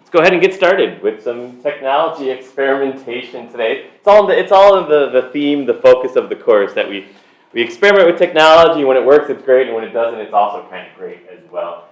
Let's go ahead and get started with some technology experimentation today. It's all in the theme, the focus of the course, that we experiment with technology. When it works, it's great, and when it doesn't, it's also kind of great as well.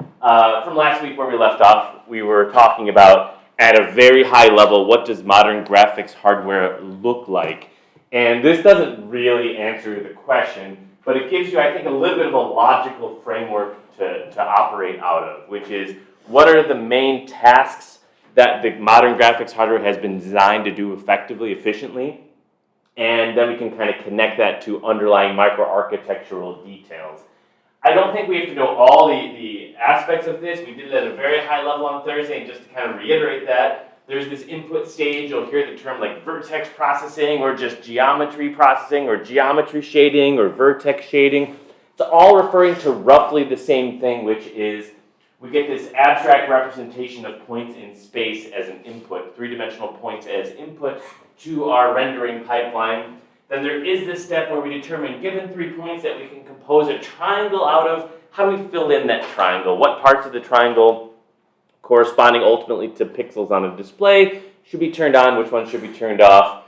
From last week where we left off, we were talking about, at a very high level, what does modern graphics hardware look like? And this doesn't really answer the question, but it gives you, I think, a little bit of a logical framework to operate out of, which is, what are the main tasks that the modern graphics hardware has been designed to do effectively, efficiently, and then we can kind of connect that to underlying microarchitectural details. I don't think we have to know all the aspects of this. We did it at a very high level on Thursday, and just to kind of reiterate that, there's this input stage. You'll hear the term like vertex processing, or just geometry processing, or geometry shading, or vertex shading. It's all referring to roughly the same thing, which is we get this abstract representation of points in space as an input, three-dimensional points as input to our rendering pipeline. Then there is this step where we determine, given 3 points that we can compose a triangle out of, how do we fill in that triangle? What parts of the triangle corresponding ultimately to pixels on a display should be turned on, which ones should be turned off,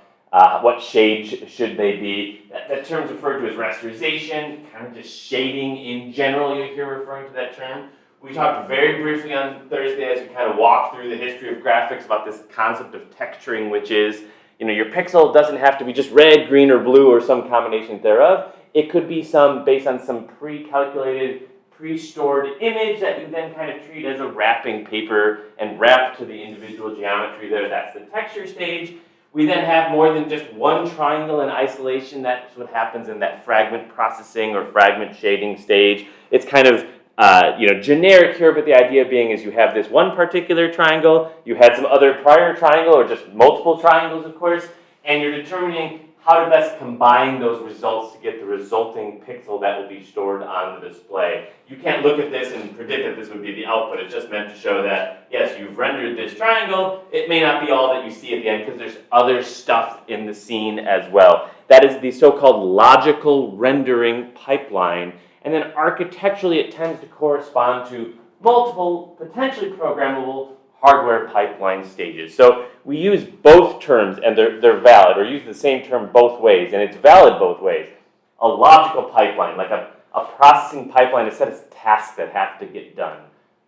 what shade should they be? That term's referred to as rasterization, kind of just shading in general, you hear referring to that term. We talked very briefly on Thursday as we kind of walked through the history of graphics about this concept of texturing, which is, your pixel doesn't have to be just red, green, or blue, or some combination thereof. It could be based on some pre-calculated, pre-stored image that you then kind of treat as a wrapping paper and wrap to the individual geometry there. That's the texture stage. We then have more than just one triangle in isolation. That's what happens in that fragment processing or fragment shading stage. It's kind of generic here, but the idea being is you have this one particular triangle, you had some other prior triangle, or just multiple triangles, of course, and you're determining how to best combine those results to get the resulting pixel that will be stored on the display. You can't look at this and predict that this would be the output. It's just meant to show that, yes, you've rendered this triangle. It may not be all that you see at the end because there's other stuff in the scene as well. That is the so-called logical rendering pipeline. And then architecturally, it tends to correspond to multiple, potentially programmable hardware pipeline stages. So we use both terms, and they're valid, or use the same term both ways, and it's valid both ways. A logical pipeline, like a processing pipeline, a set of tasks that have to get done,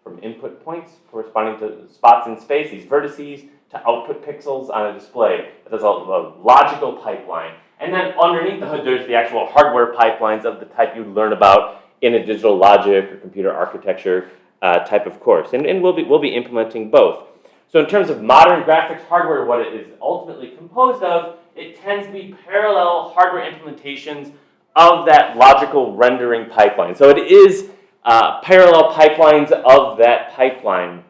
from input points corresponding to spots in space, these vertices, to output pixels on a display. That's a logical pipeline. And then underneath the hood, there's the actual hardware pipelines of the type you learn about in a digital logic or computer architecture type of course. And we'll be implementing both. So in terms of modern graphics hardware, what it is ultimately composed of, it tends to be parallel hardware implementations of that logical rendering pipeline. So it is parallel pipelines of that pipeline.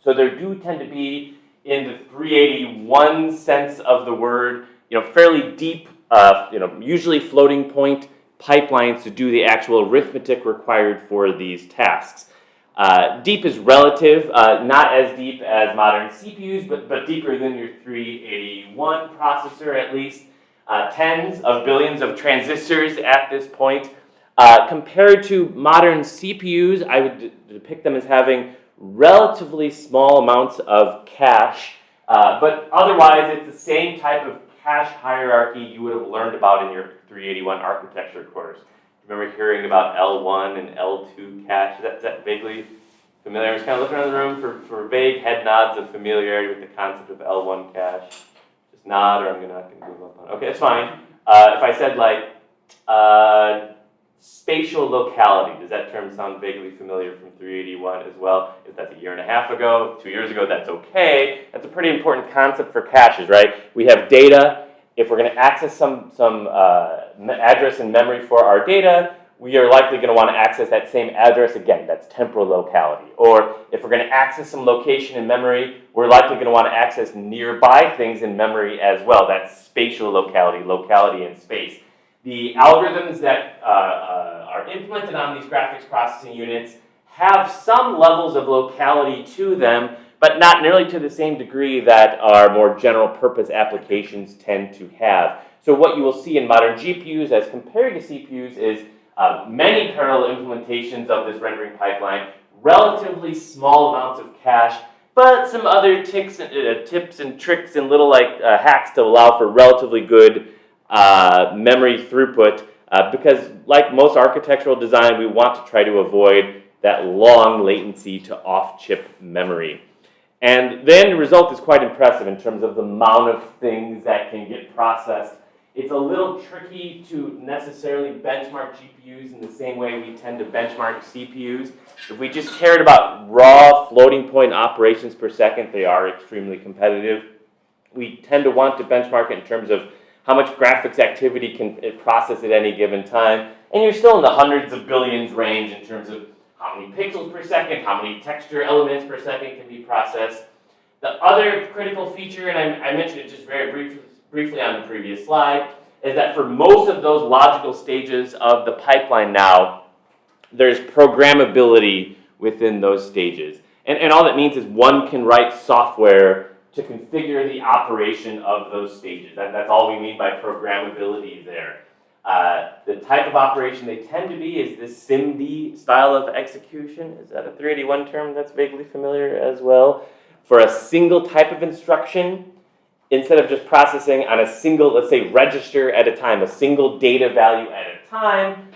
So there do tend to be, in the 381 sense of the word, fairly deep, usually floating point pipelines to do the actual arithmetic required for these tasks. Deep is relative, not as deep as modern CPUs, but deeper than your 381 processor at least. Tens of billions of transistors at this point. Compared to modern CPUs, I would depict them as having relatively small amounts of cache, but otherwise it's the same type of cache hierarchy you would have learned about in your 381 architecture course. Remember hearing about L1 and L2 cache? Is that vaguely familiar? I was kind of looking around the room for vague head nods of familiarity with the concept of L1 cache. Just nod, or I'm not going to move up on it. Okay, it's fine. If I said spatial locality, does that term sound vaguely familiar from 381 as well? If that's a year and a half ago, 2 years ago, that's okay. That's a pretty important concept for caches, right? We have data. If we're going to access some address in memory for our data, we are likely going to want to access that same address again. That's temporal locality. Or if we're going to access some location in memory, we're likely going to want to access nearby things in memory as well. That's spatial locality, locality in space. The algorithms that are implemented on these graphics processing units have some levels of locality to them, but not nearly to the same degree that our more general purpose applications tend to have. So what you will see in modern GPUs as compared to CPUs is many parallel implementations of this rendering pipeline, relatively small amounts of cache, but some other tips and tricks and little hacks to allow for relatively good memory throughput. Because like most architectural design, we want to try to avoid that long latency to off-chip memory. And the end result is quite impressive in terms of the amount of things that can get processed. It's a little tricky to necessarily benchmark GPUs in the same way we tend to benchmark CPUs. If we just cared about raw floating point operations per second, they are extremely competitive. We tend to want to benchmark it in terms of how much graphics activity can it process at any given time. And you're still in the hundreds of billions range in terms of how many pixels per second, how many texture elements per second can be processed. The other critical feature, and I mentioned it just very briefly on the previous slide, is that for most of those logical stages of the pipeline now, there's programmability within those stages. And all that means is one can write software to configure the operation of those stages. That's all we mean by programmability there. The type of operation they tend to be is this SIMD style of execution. Is that a 381 term that's vaguely familiar as well? For a single type of instruction, instead of just processing on a single, let's say, register at a time, a single data value at a time,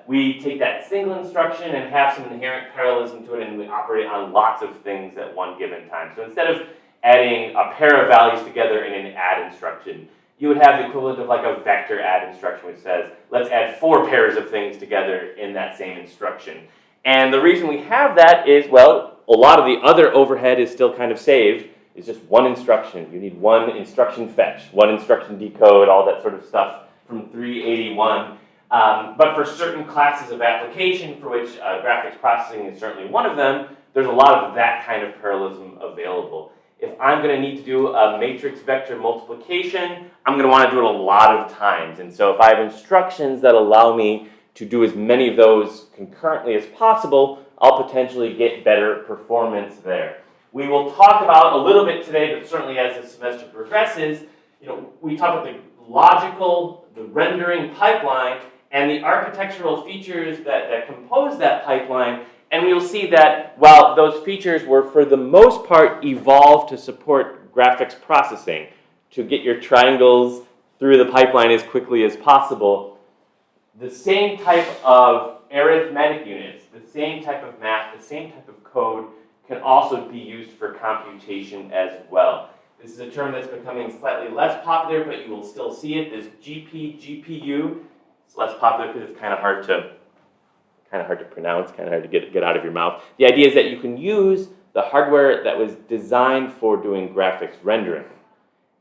we take that single instruction and have some inherent parallelism to it, and we operate on lots of things at one given time. So instead of adding a pair of values together in an add instruction, you would have the equivalent of like a vector add instruction, which says, let's add 4 pairs of things together in that same instruction. And the reason we have that is, well, a lot of the other overhead is still kind of saved. It's just one instruction. You need one instruction fetch, one instruction decode, all that sort of stuff from 381. But for certain classes of application, for which graphics processing is certainly one of them, there's a lot of that kind of parallelism available. If I'm going to need to do a matrix vector multiplication, I'm going to want to do it a lot of times. And so if I have instructions that allow me to do as many of those concurrently as possible, I'll potentially get better performance there. We will talk about a little bit today, but certainly as the semester progresses, we talk about the logical, the rendering pipeline, and the architectural features that compose that pipeline. And we will see that while those features were for the most part evolved to support graphics processing, to get your triangles through the pipeline as quickly as possible, the same type of arithmetic units, the same type of math, the same type of code can also be used for computation as well. This is a term that's becoming slightly less popular, but you will still see it. This GPU. It's less popular because it's kind of hard to pronounce, kind of hard to get out of your mouth. The idea is that you can use the hardware that was designed for doing graphics rendering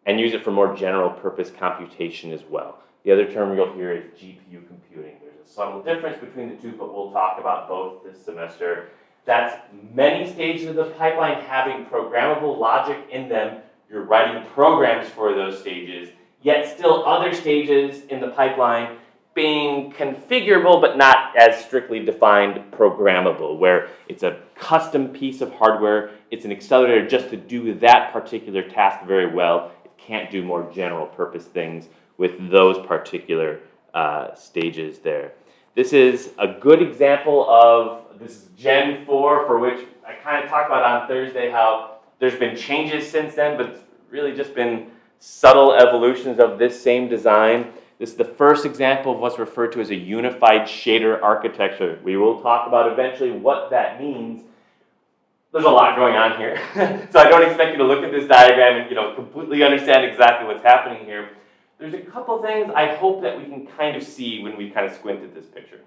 and use it for more general purpose computation as well. The other term you'll hear is GPU computing. There's a subtle difference between the two, but we'll talk about both this semester. That's many stages of the pipeline having programmable logic in them. You're writing programs for those stages, yet still other stages in the pipeline being configurable but not as strictly defined programmable, where it's a custom piece of hardware, it's an accelerator just to do that particular task very well. It can't do more general purpose things with those particular stages there. This is a good example of, this is Gen 4, for which I kind of talked about on Thursday, how there's been changes since then, but it's really just been subtle evolutions of this same design. This is the first example of what's referred to as a unified shader architecture. We will talk about eventually what that means. There's a lot going on here. So I don't expect you to look at this diagram and completely understand exactly what's happening here. There's a couple things I hope that we can kind of see when we kind of squint at this picture.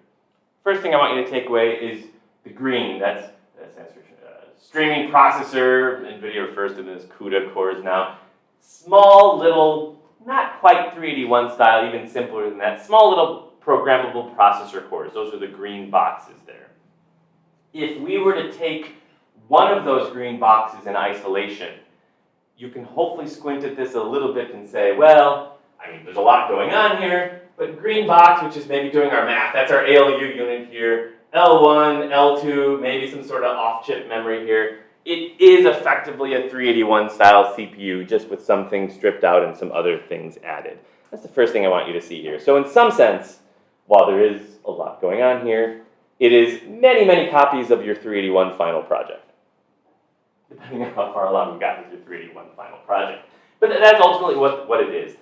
First thing I want you to take away is the green. That stands for streaming processor. NVIDIA refers to them as CUDA cores now. Small little, not quite 381 style, even simpler than that. Small little programmable processor cores. Those are the green boxes there. If we were to take one of those green boxes in isolation, you can hopefully squint at this a little bit and say, well, there's a lot going on here, but green box, which is maybe doing our math, that's our ALU unit here, L1, L2, maybe some sort of off-chip memory here. It is effectively a 381 style CPU, just with some things stripped out and some other things added. That's the first thing I want you to see here. So in some sense, while there is a lot going on here, it is many, many copies of your 381 final project. depending on how far along you got with your 381 final project. But that's ultimately what it is.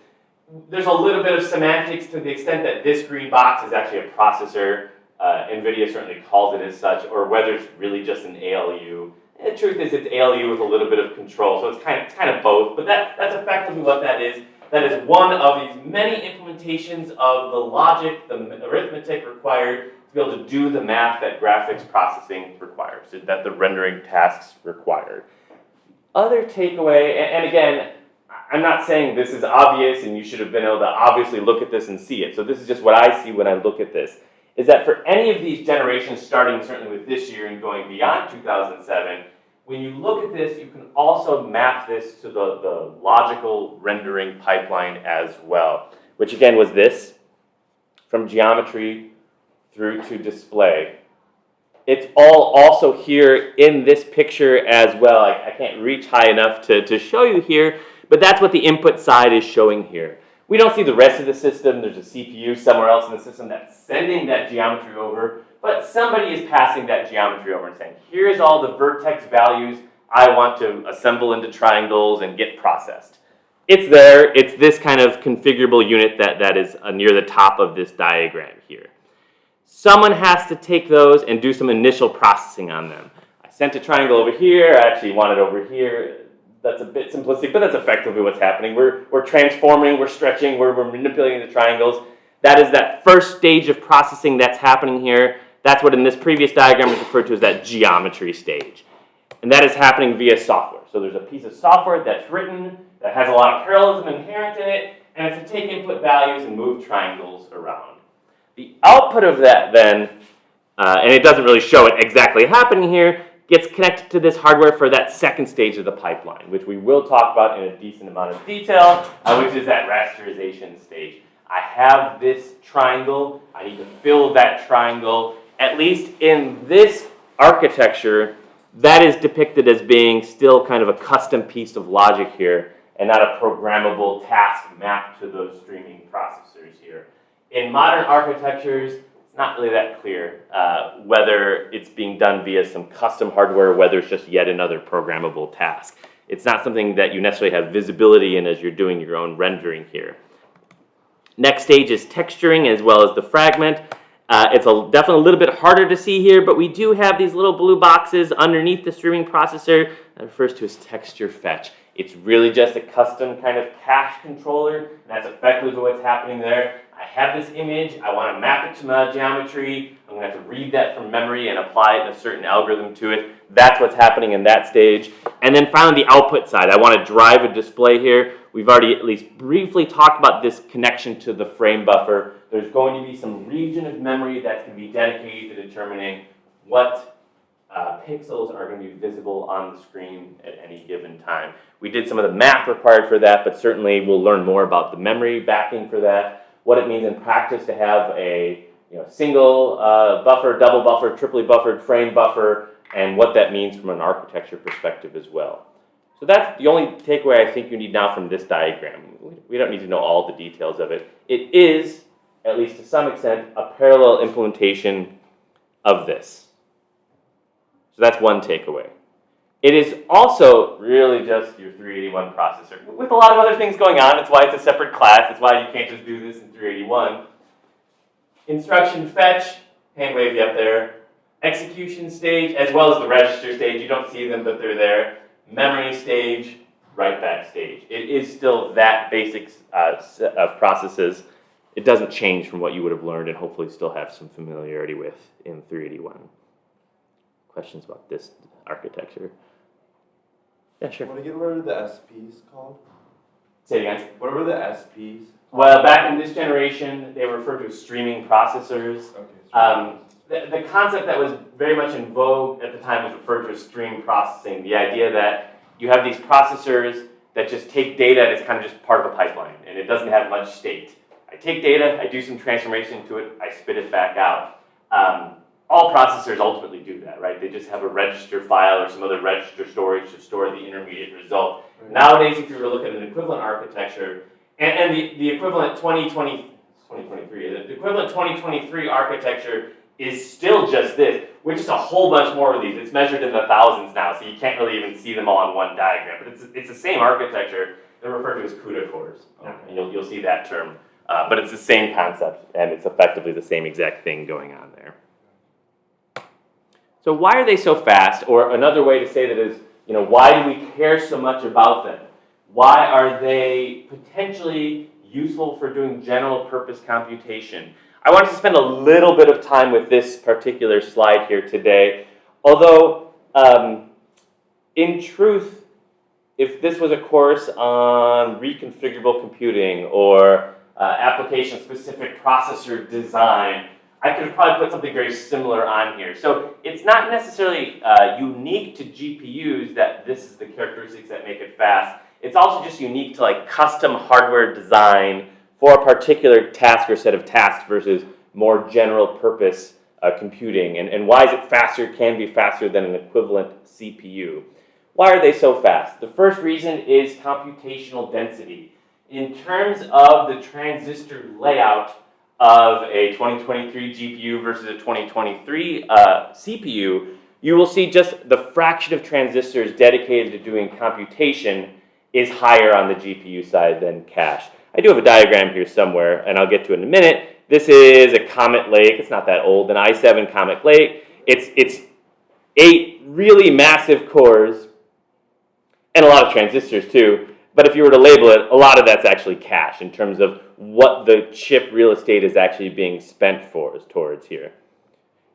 There's a little bit of semantics to the extent that this green box is actually a processor. NVIDIA certainly calls it as such, or whether it's really just an ALU. And the truth is it's ALU with a little bit of control, so it's kind of both, but that's effectively what that is. That is one of these many implementations of the logic, the arithmetic required to be able to do the math that graphics processing requires, that the rendering tasks require. Other takeaway, and again, I'm not saying this is obvious and you should have been able to obviously look at this and see it. So this is just what I see when I look at this, is that for any of these generations, starting certainly with this year and going beyond 2007, when you look at this, you can also map this to the logical rendering pipeline as well, which again was this, from geometry through to display. It's all also here in this picture as well. I can't reach high enough to show you here, but that's what the input side is showing here. We don't see the rest of the system. There's a CPU somewhere else in the system that's sending that geometry over, but somebody is passing that geometry over and saying, here's all the vertex values I want to assemble into triangles and get processed. It's there. It's this kind of configurable unit that is near the top of this diagram here. Someone has to take those and do some initial processing on them. I sent a triangle over here. I actually want it over here. That's a bit simplistic, but that's effectively what's happening. We're transforming, we're stretching, we're manipulating the triangles. That is that first stage of processing that's happening here. That's what in this previous diagram is referred to as that geometry stage. And that is happening via software. So there's a piece of software that's written that has a lot of parallelism inherent in it, and it's to take input values and move triangles around. The output of that then, and it doesn't really show it exactly happening here, gets connected to this hardware for that second stage of the pipeline, which we will talk about in a decent amount of detail, which is that rasterization stage. I have this triangle, I need to fill that triangle. At least in this architecture, that is depicted as being still kind of a custom piece of logic here, and not a programmable task mapped to those streaming processors here. In modern architectures, it's not really that clear whether it's being done via some custom hardware or whether it's just yet another programmable task. It's not something that you necessarily have visibility in as you're doing your own rendering here. Next stage is texturing as well as the fragment. It's definitely a little bit harder to see here, but we do have these little blue boxes underneath the streaming processor that refers to as texture fetch. It's really just a custom kind of cache controller, and that's effectively what's happening there. I have this image, I want to map it to my geometry, I'm going to have to read that from memory and apply a certain algorithm to it. That's what's happening in that stage. And then finally the output side, I want to drive a display here. We've already at least briefly talked about this connection to the frame buffer. There's going to be some region of memory that's going to be dedicated to determining what pixels are going to be visible on the screen at any given time. We did some of the math required for that, but certainly we'll learn more about the memory backing for that, what it means in practice to have a single buffer, double buffer, triply buffered frame buffer, and what that means from an architecture perspective as well. So that's the only takeaway I think you need now from this diagram. We don't need to know all the details of it. It is, at least to some extent, a parallel implementation of this. So that's one takeaway. It is also really just your 381 processor with a lot of other things going on. That's why it's a separate class. That's why you can't just do this in 381. Instruction fetch, hand wavy up there. Execution stage, as well as the register stage. You don't see them, but they're there. Memory stage, write back stage. It is still that basic set of processes. It doesn't change from what you would have learned and hopefully still have some familiarity with in 381. Questions about this architecture? Yeah, sure. What are the SPs called? Say it again. What were the SPs? Well, back in this generation, they were referred to as streaming processors. Okay. The concept that was very much in vogue at the time was referred to as stream processing. The idea that you have these processors that just take data and it's kind of just part of a pipeline, and it doesn't have much state. I take data, I do some transformation to it, I spit it back out. All processors ultimately do that, right? They just have a register file or some other register storage to store the intermediate result. Right. Nowadays, if you were to look at an equivalent architecture, and the equivalent 2023 architecture is still just this, with just a whole bunch more of these. It's measured in the thousands now, so you can't really even see them all in one diagram. But it's the same architecture. They're referred to as CUDA cores. Okay. You'll see that term. But it's the same concept, and it's effectively the same exact thing going on there. So why are they so fast? Or another way to say that is, why do we care so much about them? Why are they potentially useful for doing general purpose computation? I wanted to spend a little bit of time with this particular slide here today. Although, in truth, if this was a course on reconfigurable computing or application-specific processor design, I could have probably put something very similar on here. So it's not necessarily unique to GPUs that this is the characteristics that make it fast. It's also just unique to like custom hardware design for a particular task or set of tasks versus more general purpose computing. And why is it faster, can be faster than an equivalent CPU? Why are they so fast? The first reason is computational density. In terms of the transistor layout of a 2023 GPU versus a 2023 CPU, you will see just the fraction of transistors dedicated to doing computation is higher on the GPU side than cache. I do have a diagram here somewhere, and I'll get to it in a minute. This is a Comet Lake. It's not that old, an i7 Comet Lake. It's 8 really massive cores and a lot of transistors too. But if you were to label it, a lot of that's actually cache in terms of what the chip real estate is actually being spent towards here.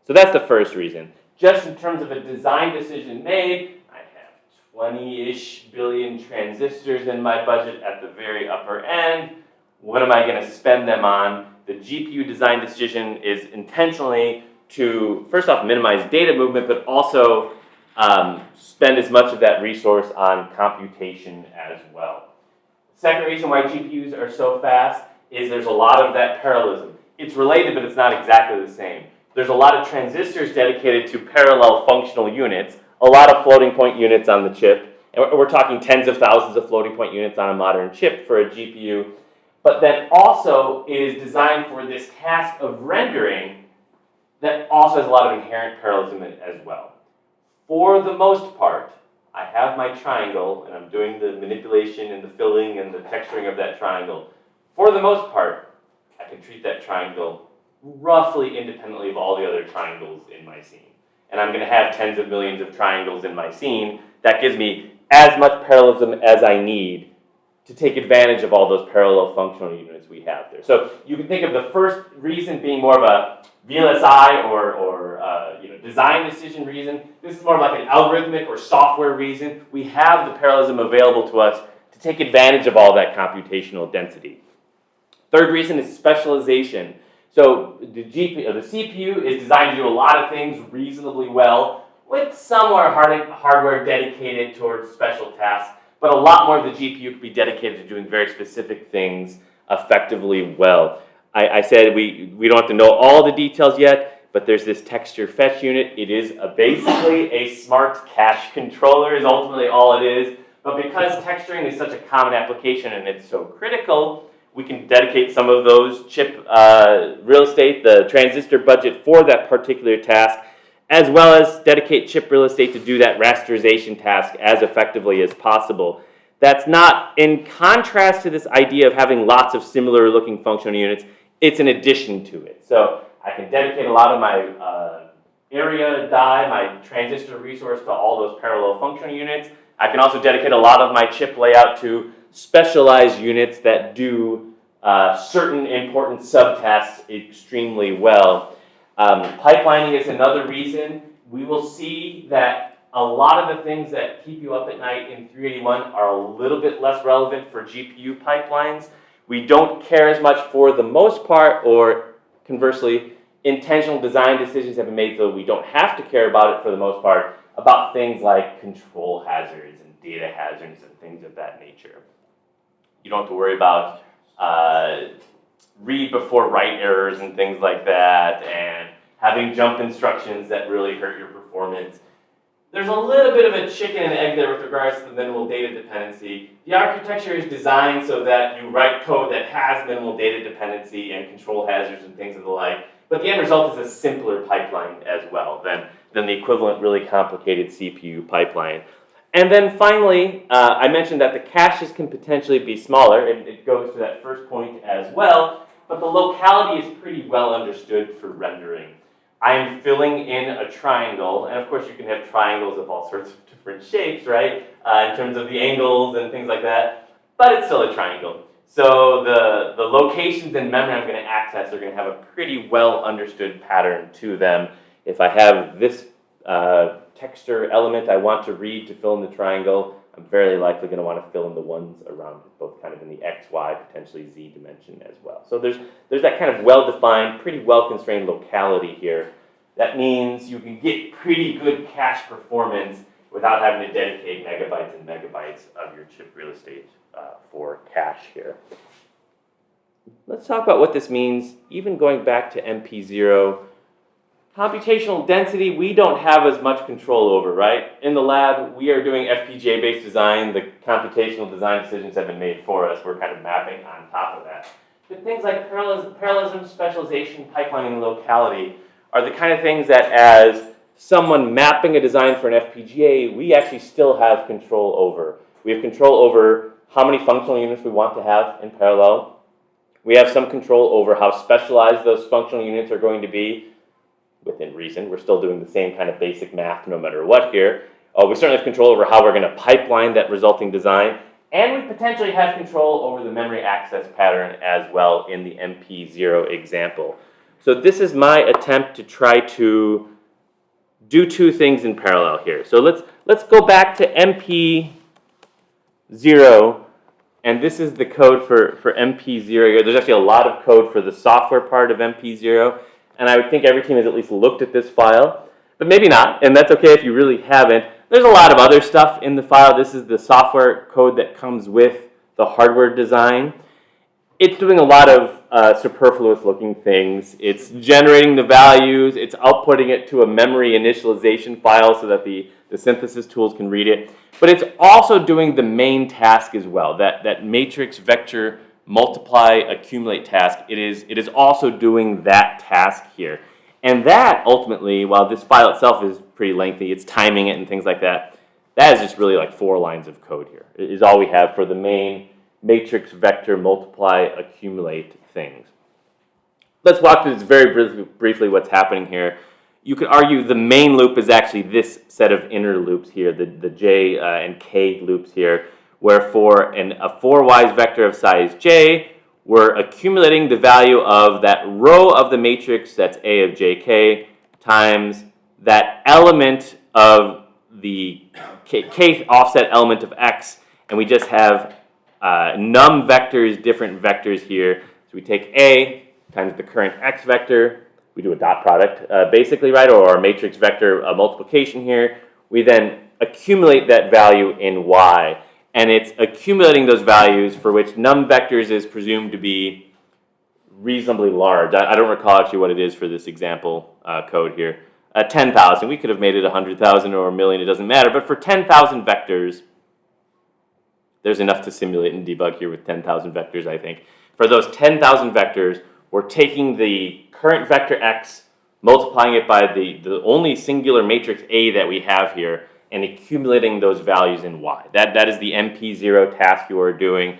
So that's the first reason. Just in terms of a design decision made, I have 20-ish billion transistors in my budget at the very upper end. What am I going to spend them on? The GPU design decision is intentionally to, first off, minimize data movement, but also spend as much of that resource on computation as well. Second reason why GPUs are so fast is there's a lot of that parallelism. It's related, but it's not exactly the same. There's a lot of transistors dedicated to parallel functional units, a lot of floating point units on the chip, and we're talking tens of thousands of floating point units on a modern chip for a GPU, but then also is designed for this task of rendering that also has a lot of inherent parallelism as well. For the most part, I have my triangle, and I'm doing the manipulation and the filling and the texturing of that triangle. For the most part, I can treat that triangle roughly independently of all the other triangles in my scene. And I'm going to have tens of millions of triangles in my scene. That gives me as much parallelism as I need to take advantage of all those parallel functional units we have there. So you can think of the first reason being more of a VLSI or design decision reason. This is more like an algorithmic or software reason. We have the parallelism available to us to take advantage of all that computational density. Third reason is specialization. So the CPU is designed to do a lot of things reasonably well, with some more hardware dedicated towards special tasks, but a lot more of the GPU could be dedicated to doing very specific things effectively well. I said we don't have to know all the details yet, but there's this texture fetch unit. It is basically a smart cache controller is ultimately all it is. But because texturing is such a common application and it's so critical, we can dedicate some of those chip real estate, the transistor budget for that particular task, as well as dedicate chip real estate to do that rasterization task as effectively as possible. That's not in contrast to this idea of having lots of similar looking functional units. It's an addition to it. So I can dedicate a lot of my area die, my transistor resource to all those parallel functional units. I can also dedicate a lot of my chip layout to specialized units that do certain important subtasks extremely well. Pipelining is another reason. We will see that a lot of the things that keep you up at night in 381 are a little bit less relevant for GPU pipelines. We don't care as much for the most part, or conversely, intentional design decisions have been made so we don't have to care about it for the most part, about things like control hazards and data hazards and things of that nature. You don't have to worry about read before write errors and things like that, and having jump instructions that really hurt your performance. There's a little bit of a chicken and egg there with regards to the minimal data dependency. The architecture is designed so that you write code that has minimal data dependency and control hazards and things of the like, But the end result is a simpler pipeline as well than the equivalent really complicated CPU pipeline. And then finally, I mentioned that the caches can potentially be smaller, and it goes to that first point as well, but the locality is pretty well understood for rendering. I'm filling in a triangle, and of course you can have triangles of all sorts of different shapes, right, in terms of the angles and things like that, but it's still a triangle. So the locations in memory I'm going to access are going to have a pretty well understood pattern to them. If I have this texture element I want to read to fill in the triangle, I'm very likely going to want to fill in the ones around it, both kind of in the X, Y, potentially Z dimension as well. So there's that kind of well-defined, pretty well-constrained locality here. That means you can get pretty good cache performance without having to dedicate megabytes and megabytes of your chip real estate for cache here. Let's talk about what this means, even going back to MP0. Computational density, we don't have as much control over, right? In the lab, we are doing FPGA-based design. The computational design decisions have been made for us. We're kind of mapping on top of that. But things like parallelism, specialization, pipelining, and locality are the kind of things that as someone mapping a design for an FPGA, we actually still have control over. We have control over how many functional units we want to have in parallel. We have some control over how specialized those functional units are going to be. Within reason, we're still doing the same kind of basic math no matter what here. We certainly have control over how we're going to pipeline that resulting design, and we potentially have control over the memory access pattern as well in the MP0 example. So this is my attempt to try to do two things in parallel here. So let's go back to MP0, and this is the code for MP0 here. There's actually a lot of code for the software part of MP0. And I would think every team has at least looked at this file, but maybe not, and that's okay if you really haven't. There's a lot of other stuff in the file. This is the software code that comes with the hardware design. It's doing a lot of superfluous looking things. It's generating the values, it's outputting it to a memory initialization file so that the synthesis tools can read it, but it's also doing the main task as well, that matrix vector multiply, accumulate task. It is also doing that task here. And that ultimately, while this file itself is pretty lengthy, it's timing it and things like that, that is just really like 4 lines of code here. It is all we have for the main matrix vector multiply, accumulate things. Let's walk through this very briefly what's happening here. You could argue the main loop is actually this set of inner loops here, the J and K loops here, where for a 4-wise vector of size j, we're accumulating the value of that row of the matrix, that's A of jk, times that element of the kth offset element of x, and we just have num vectors, different vectors here. So we take A times the current x vector, we do a dot product basically, right, or our matrix vector multiplication here. We then accumulate that value in y. And it's accumulating those values for which num vectors is presumed to be reasonably large. I don't recall actually what it is for this example code here. 10,000, we could have made it 100,000 or a million, it doesn't matter. But for 10,000 vectors, there's enough to simulate and debug here with 10,000 vectors, I think. For those 10,000 vectors, we're taking the current vector x, multiplying it by the only singular matrix A that we have here, and accumulating those values in y. That is the MP0 task you are doing.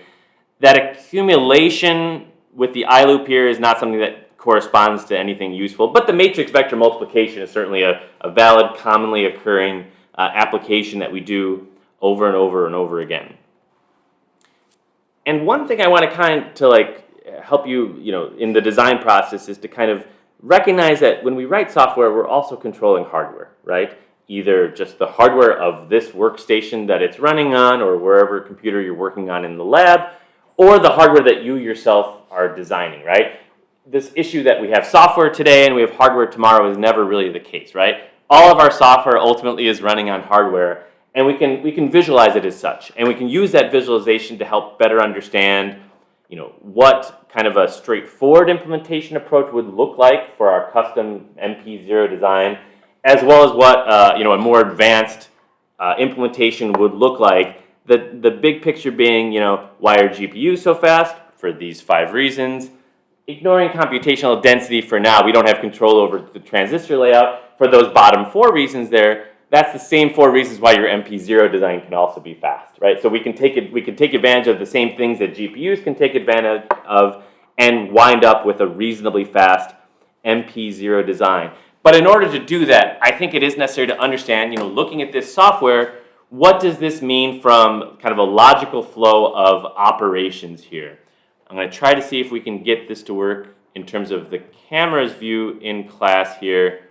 That accumulation with the I loop here is not something that corresponds to anything useful, but the matrix vector multiplication is certainly a valid, commonly occurring application that we do over and over and over again. And one thing I want to kind of help you, in the design process is to kind of recognize that when we write software, we're also controlling hardware, right? Either just the hardware of this workstation that it's running on or wherever computer you're working on in the lab, or the hardware that you yourself are designing, right? This issue that we have software today and we have hardware tomorrow is never really the case, right? All of our software ultimately is running on hardware, and we can visualize it as such, and we can use that visualization to help better understand, what kind of a straightforward implementation approach would look like for our custom MP0 design, as well as what a more advanced implementation would look like. The big picture being, why are GPUs so fast? For these 5 reasons. ignoring computational density for now, we don't have control over the transistor layout. For those bottom 4 reasons there, that's the same 4 reasons why your MP0 design can also be fast, right? So we can take advantage of the same things that GPUs can take advantage of and wind up with a reasonably fast MP0 design. But in order to do that, I think it is necessary to understand, looking at this software, what does this mean from kind of a logical flow of operations here? I'm going to try to see if we can get this to work in terms of the camera's view in class here.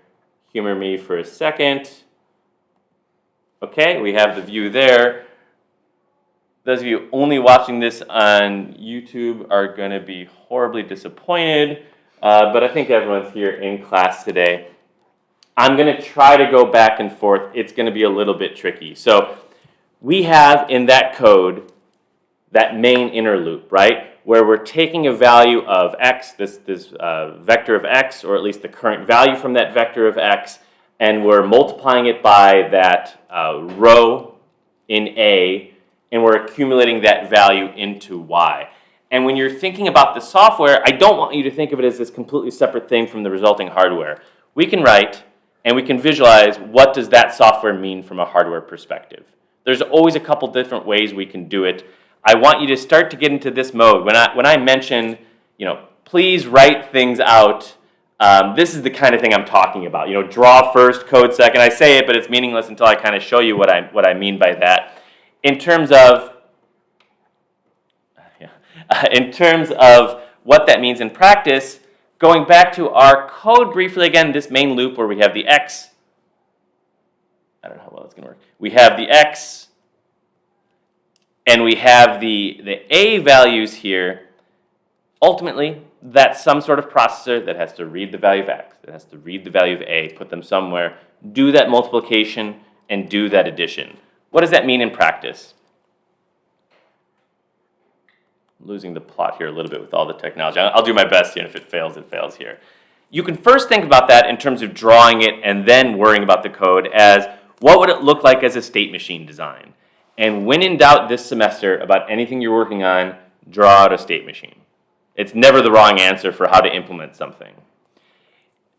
Humor me for a second. Okay, we have the view there. Those of you only watching this on YouTube are going to be horribly disappointed, but I think everyone's here in class today. I'm going to try to go back and forth. It's going to be a little bit tricky. So we have in that code that main inner loop, right, where we're taking a value of x, this vector of x, or at least the current value from that vector of x, and we're multiplying it by that row in A, and we're accumulating that value into y. And when you're thinking about the software, I don't want you to think of it as this completely separate thing from the resulting hardware. We can write and we can visualize what does that software mean from a hardware perspective. There's always a couple different ways we can do it. I want you to start to get into this mode. When I mention, please write things out, this is the kind of thing I'm talking about. Draw first, code second. I say it, but it's meaningless until I kind of show you what I mean by that. In terms of what that means in practice, going back to our code briefly again, this main loop where we have the x, I don't know how well it's going to work. We have the x, and we have the a values here. Ultimately, that's some sort of processor that has to read the value of x, that has to read the value of a, put them somewhere, do that multiplication, and do that addition. What does that mean in practice? I'm losing the plot here a little bit with all the technology. I'll do my best, if it fails, it fails here. You can first think about that in terms of drawing it and then worrying about the code as what would it look like as a state machine design? And when in doubt this semester about anything you're working on, draw out a state machine. It's never the wrong answer for how to implement something.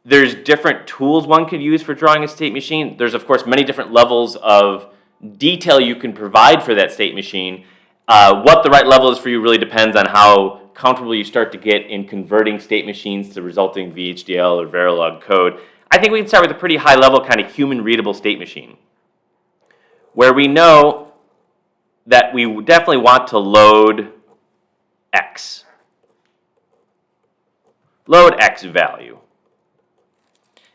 There's different tools one could use for drawing a state machine. There's, of course, many different levels of detail you can provide for that state machine. What the right level is for you really depends on how comfortable you start to get in converting state machines to resulting VHDL or Verilog code. I think we can start with a pretty high level kind of human readable state machine where we know that we definitely want to load x. Load x value.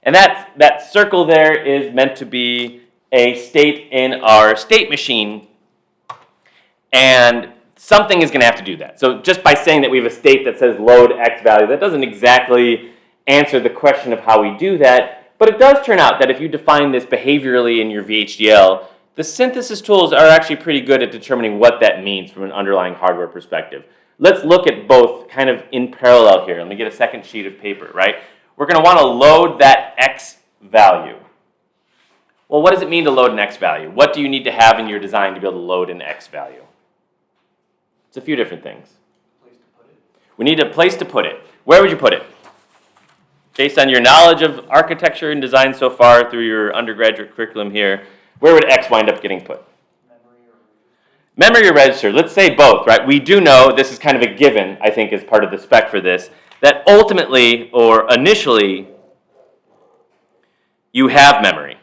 And that circle there is meant to be a state in our state machine, and something is going to have to do that. So just by saying that we have a state that says load x value, that doesn't exactly answer the question of how we do that, but it does turn out that if you define this behaviorally in your VHDL, the synthesis tools are actually pretty good at determining what that means from an underlying hardware perspective. Let's look at both kind of in parallel here. Let me get a second sheet of paper, right? We're going to want to load that x value. Well, what does it mean to load an x value? What do you need to have in your design to be able to load an x value? It's a few different things. Place to put it. We need a place to put it. Where would you put it? Based on your knowledge of architecture and design so far through your undergraduate curriculum here, where would x wind up getting put? Memory or register? Let's say both, right? We do know, this is kind of a given, I think, as part of the spec for this, that ultimately or initially you have memory.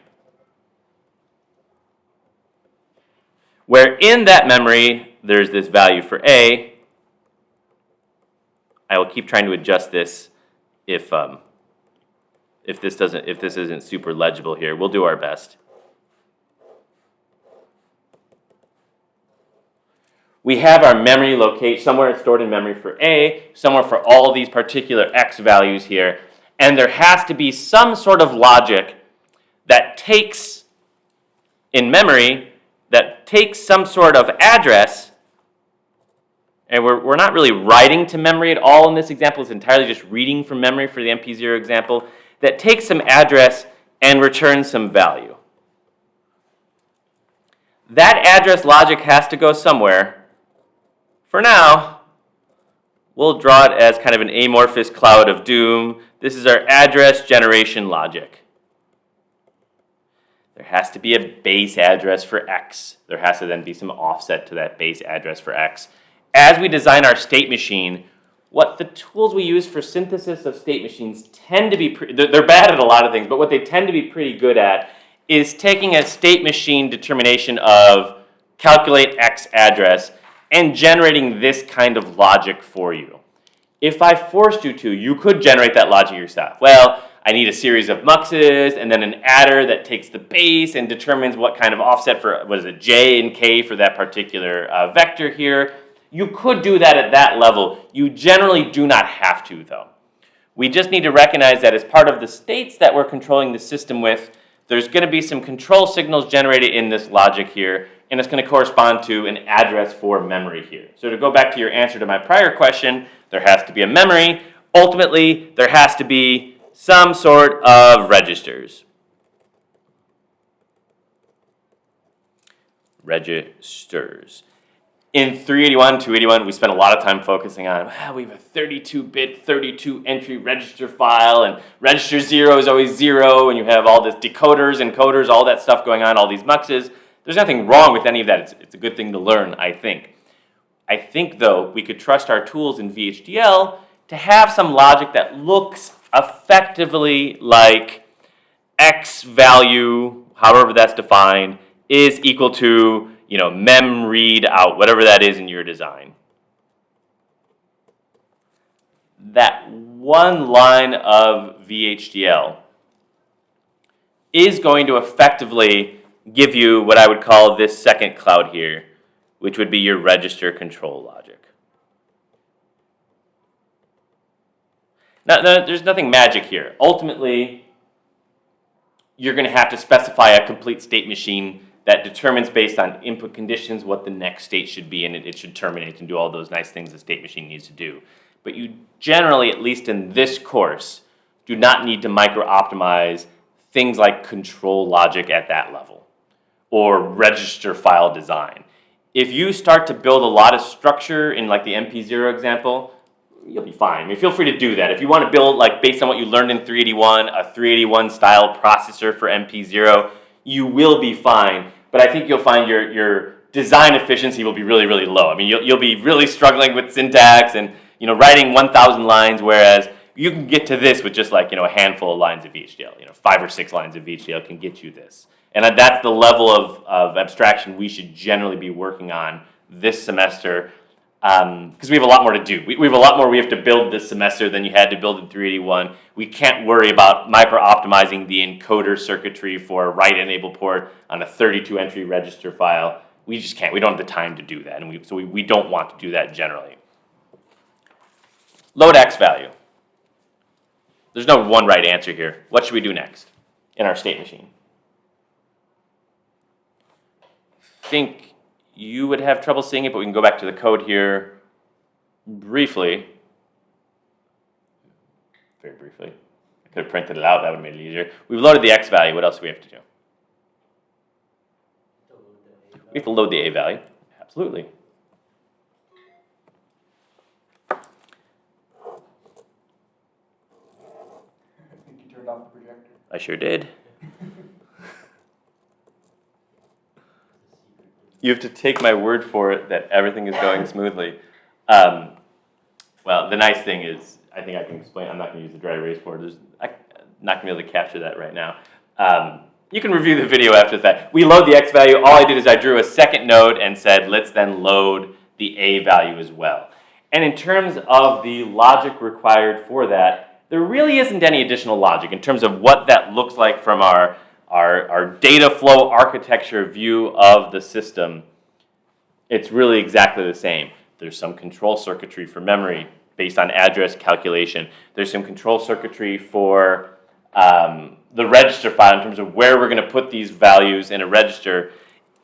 Where in that memory there's this value for A. I will keep trying to adjust this if this isn't super legible here. We'll do our best. We have our memory location, somewhere stored in memory for A, somewhere for all these particular x values here, and there has to be some sort of logic that takes, in memory, that takes some sort of address, and we're not really writing to memory at all in this example, it's entirely just reading from memory for the MP0 example, that takes some address and returns some value. That address logic has to go somewhere. For now, We'll draw it as kind of an amorphous cloud of doom. This is our address generation logic. There has to be a base address for X. There has to then be some offset to that base address for X. As we design our state machine, what the tools we use for synthesis of state machines tend to be, they're bad at a lot of things, but what they tend to be pretty good at is taking a state machine determination of calculate X address and generating this kind of logic for you. If I forced you to, you could generate that logic yourself. Well, I need a series of muxes and then an adder that takes the base and determines what kind of offset for, what is it, J and K for that particular vector here. You could do that at that level. You generally do not have to, though. We just need to recognize that as part of the states that we're controlling the system with, there's going to be some control signals generated in this logic here, and it's going to correspond to an address for memory here. So to go back to your answer to my prior question, there has to be a memory. Ultimately, there has to be some sort of registers. Registers. In 381, 281, we spent a lot of time focusing on, we have a 32-bit, 32-entry register file, and register 0 is always 0, and you have all this decoders, encoders, all that stuff going on, all these muxes. There's nothing wrong with any of that. It's a good thing to learn, I think. I think, though, we could trust our tools in VHDL to have some logic that looks effectively like X value, however that's defined, is equal to mem read out, whatever that is in your design. That one line of VHDL is going to effectively give you what I would call this second cloud here, which would be your register control logic. Now, there's nothing magic here. Ultimately, you're going to have to specify a complete state machine that determines based on input conditions what the next state should be, and it should terminate and do all those nice things the state machine needs to do. But you generally, at least in this course, do not need to micro-optimize things like control logic at that level or register file design. If you start to build a lot of structure in like the MP0 example, you'll be fine. I mean, feel free to do that. If you want to build, like based on what you learned in 381, a 381 style processor for MP0, you will be fine. But I think you'll find your design efficiency will be really, really low. I mean, you'll be really struggling with syntax and writing 1,000 lines, whereas you can get to this with just like a handful of lines of VHDL. 5 or 6 lines of VHDL can get you this. And that's the level of abstraction we should generally be working on this semester, because we have a lot more to do. We have a lot more we have to build this semester than you had to build in 381. We can't worry about micro-optimizing the encoder circuitry for a write-enable port on a 32-entry register file. We just can't. We don't have the time to do that, and so we don't want to do that generally. Load X value. There's no one right answer here. What should we do next in our state machine? I think you would have trouble seeing it, but we can go back to the code here briefly. Very briefly. I could have printed it out. That would have made it easier. We've loaded the X value. What else do we have to do? We have to load the A value. Absolutely. I think you turned off the projector. I sure did. You have to take my word for it that everything is going smoothly. Well, the nice thing is, I think I can explain. I'm not going to use the dry erase board. I'm not going to be able to capture that right now. You can review the video after that. We load the X value. All I did is I drew a second node and said, let's then load the A value as well. And in terms of the logic required for that, there really isn't any additional logic in terms of what that looks like from our data flow architecture view of the system. It's really exactly the same. There's some control circuitry for memory based on address calculation. There's some control circuitry for the register file in terms of where we're going to put these values in a register.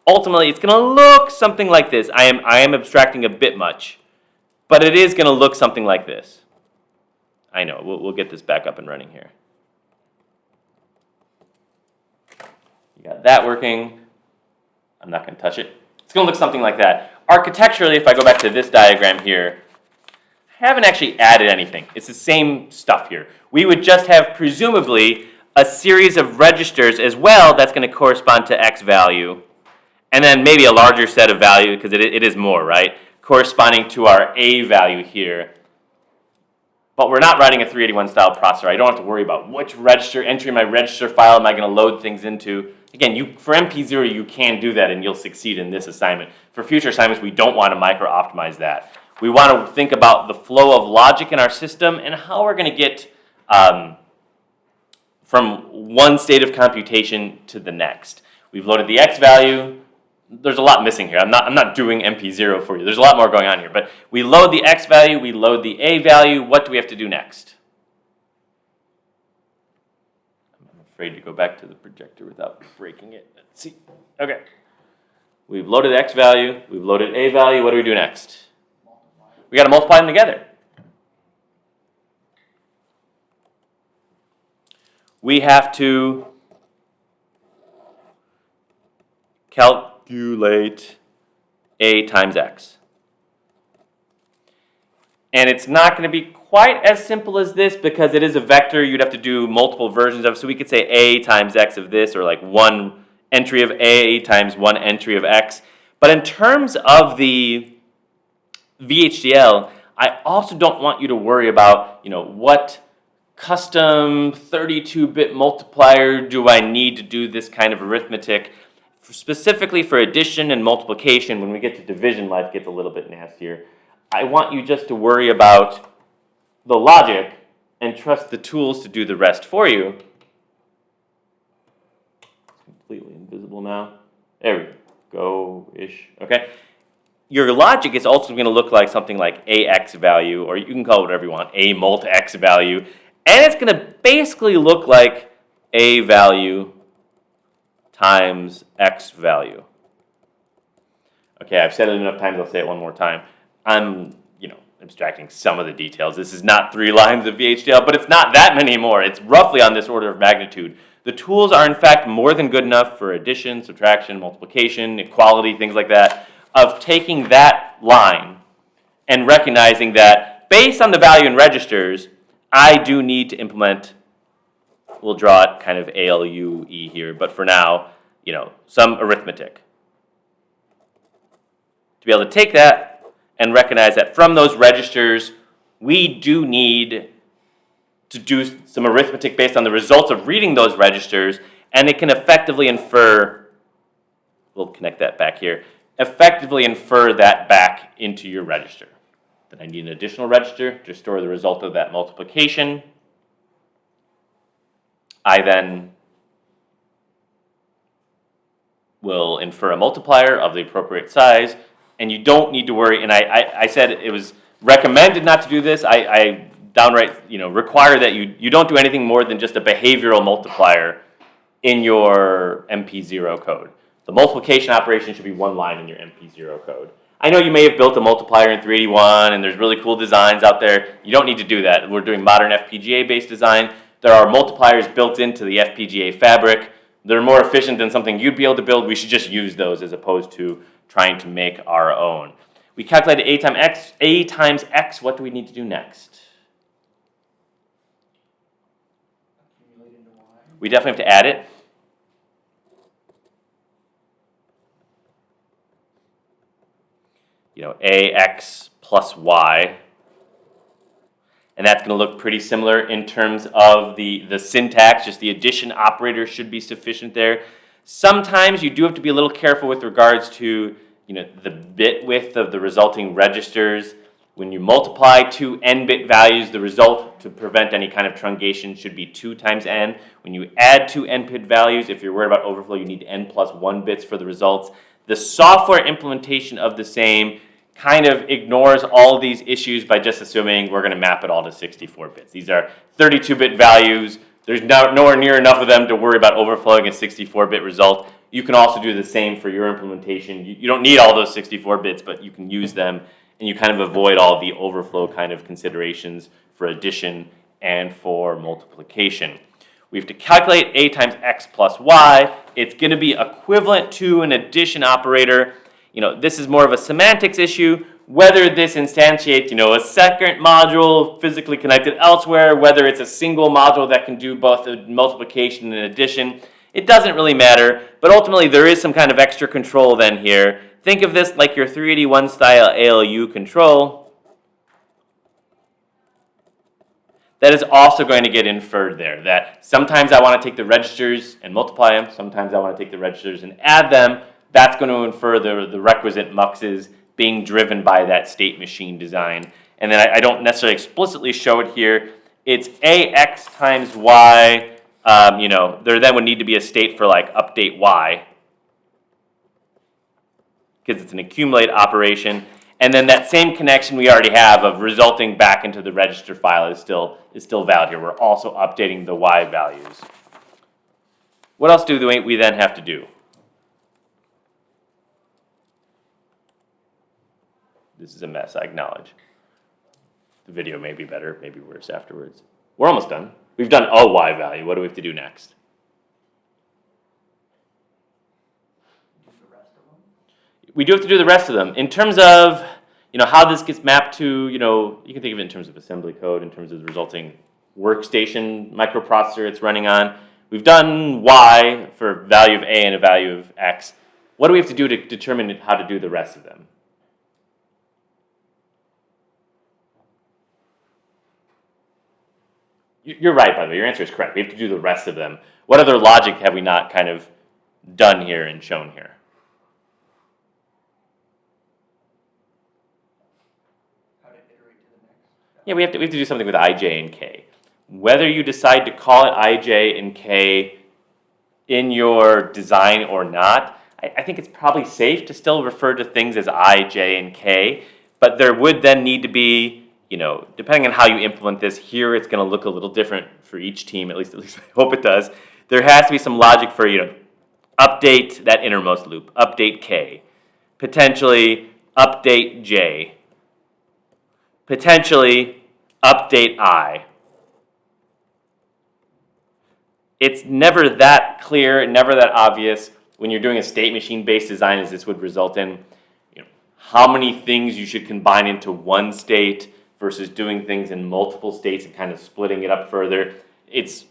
Ultimately, it's going to look something like this. I am abstracting a bit much, but it is going to look something like this. I know. We'll get this back up and running here. You got that working. I'm not going to touch it. It's going to look something like that. Architecturally, if I go back to this diagram here, haven't actually added anything. It's the same stuff here. We would just have presumably a series of registers as well that's going to correspond to X value, and then maybe a larger set of value, because it is more, right? Corresponding to our A value here. But we're not writing a 381 style processor. I don't have to worry about which register, entry in my register file am I going to load things into. Again, for MP0, you can do that and you'll succeed in this assignment. For future assignments, we don't want to micro-optimize that. We want to think about the flow of logic in our system and how we're going to get from one state of computation to the next. We've loaded the X value. There's a lot missing here. I'm not doing MP0 for you. There's a lot more going on here. But we load the X value, we load the A value. What do we have to do next? I'm afraid to go back to the projector without breaking it. Let's see. Okay. We've loaded X value, we've loaded A value. What do we do next? We got to multiply them together. We have to calculate A times X. And it's not going to be quite as simple as this because it is a vector you'd have to do multiple versions of. So we could say A times X of this, or like one entry of A times one entry of X. But in terms of the VHDL, I also don't want you to worry about, what custom 32-bit multiplier do I need to do this kind of arithmetic. Specifically for addition and multiplication, when we get to division, life gets a little bit nastier. I want you just to worry about the logic and trust the tools to do the rest for you. It's completely invisible now. There we go-ish. Okay. Your logic is also going to look like something like AX value, or you can call it whatever you want, A multi X value. And it's going to basically look like A value times X value. Okay, I've said it enough times, I'll say it one more time. I'm, abstracting some of the details. This is not 3 lines of VHDL, but it's not that many more. It's roughly on this order of magnitude. The tools are in fact more than good enough for addition, subtraction, multiplication, equality, things like that, of taking that line and recognizing that based on the value in registers, I do need to implement, we'll draw it kind of ALUE here, but for now, some arithmetic. To be able to take that and recognize that from those registers, we do need to do some arithmetic based on the results of reading those registers, and it can effectively infer, we'll connect that back here, effectively infer that back into your register. Then I need an additional register to store the result of that multiplication. I then will infer a multiplier of the appropriate size, and you don't need to worry. And I said it was recommended not to do this. I downright require that you don't do anything more than just a behavioral multiplier in your MP0 code. The multiplication operation should be one line in your MP0 code. I know you may have built a multiplier in 381 and there's really cool designs out there. You don't need to do that. We're doing modern FPGA-based design. There are multipliers built into the FPGA fabric. They're more efficient than something you'd be able to build. We should just use those as opposed to trying to make our own. We calculated A times X. What do we need to do next? We definitely have to add it. AX plus Y. And that's going to look pretty similar in terms of the syntax. Just the addition operator should be sufficient there. Sometimes you do have to be a little careful with regards to the bit width of the resulting registers. When you multiply two n-bit values, the result, to prevent any kind of truncation, should be 2 times n. When you add 2 n-bit values, if you're worried about overflow, you need n plus 1 bits for the results. The software implementation of the same kind of ignores all these issues by just assuming we're going to map it all to 64 bits. These are 32-bit values. There's nowhere near enough of them to worry about overflowing a 64-bit result. You can also do the same for your implementation. You don't need all those 64 bits, but you can use them, and you kind of avoid all the overflow kind of considerations for addition and for multiplication. We have to calculate A times X plus Y. It's going to be equivalent to an addition operator. This is more of a semantics issue. whether this instantiates, a second module physically connected elsewhere, whether it's a single module that can do both the multiplication and addition, it doesn't really matter, but ultimately there is some kind of extra control then here. Think of this like your 381 style ALU control. That is also going to get inferred there, that sometimes I want to take the registers and multiply them, sometimes I want to take the registers and add them. That's going to infer the requisite muxes being driven by that state machine design. And then I don't necessarily explicitly show it here. It's AX times Y, there then would need to be a state for like update Y, because it's an accumulate operation. And then that same connection we already have of resulting back into the register file is still valid here. We're also updating the Y values. What else do we then have to do? This is a mess, I acknowledge. The video may be better, maybe worse afterwards. We're almost done. We've done a Y value. What do we have to do next? We do have to do the rest of them. In terms of, how this gets mapped to, you can think of it in terms of assembly code, in terms of the resulting workstation microprocessor it's running on. We've done Y for value of A and a value of X. What do we have to do to determine how to do the rest of them? You're right, by the way. Your answer is correct. We have to do the rest of them. What other logic have we not kind of done here and shown here? Yeah, we have to do something with ij and k. Whether you decide to call it ij and k in your design or not, I think it's probably safe to still refer to things as ij and k, but there would then need to be, depending on how you implement this, here it's going to look a little different for each team, at least I hope it does. There has to be some logic for, update that innermost loop, update k, potentially update j, potentially update I. It's never that clear, never that obvious when you're doing a state machine based design as this would result in, how many things you should combine into one state versus doing things in multiple states and kind of splitting it up further. It's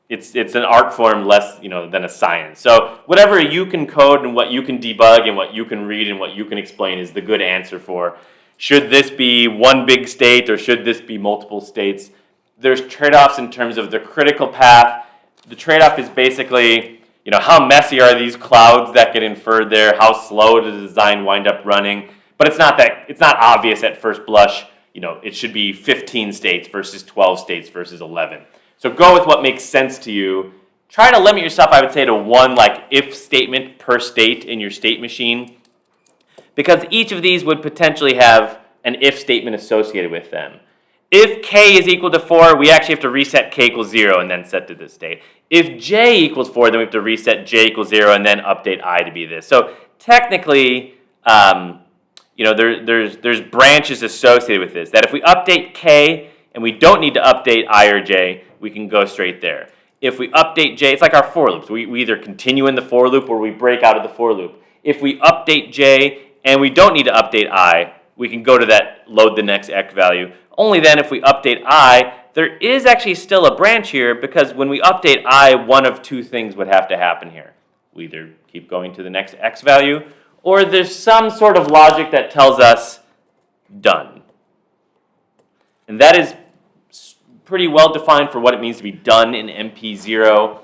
an art form less, than a science. So whatever you can code and what you can debug and what you can read and what you can explain is the good answer for, should this be one big state or should this be multiple states? There's trade-offs in terms of the critical path. The trade-off is basically, how messy are these clouds that get inferred there? How slow does the design wind up running? But it's not obvious at first blush, it should be 15 states versus 12 states versus 11. So go with what makes sense to you. Try to limit yourself, I would say, to one if statement per state in your state machine, because each of these would potentially have an if statement associated with them. If k is equal to 4, we actually have to reset k equals 0 and then set to this state. If j equals 4, then we have to reset j equals 0 and then update I to be this. So technically, there's branches associated with this, that if we update k and we don't need to update I or j, we can go straight there. If we update j, it's like our for loops. We either continue in the for loop or we break out of the for loop. If we update j and we don't need to update I, we can go to that load the next x value. Only then if we update I, there is actually still a branch here, because when we update I, one of two things would have to happen here. We either keep going to the next x value, or there's some sort of logic that tells us done. And that is pretty well defined for what it means to be done in MP0.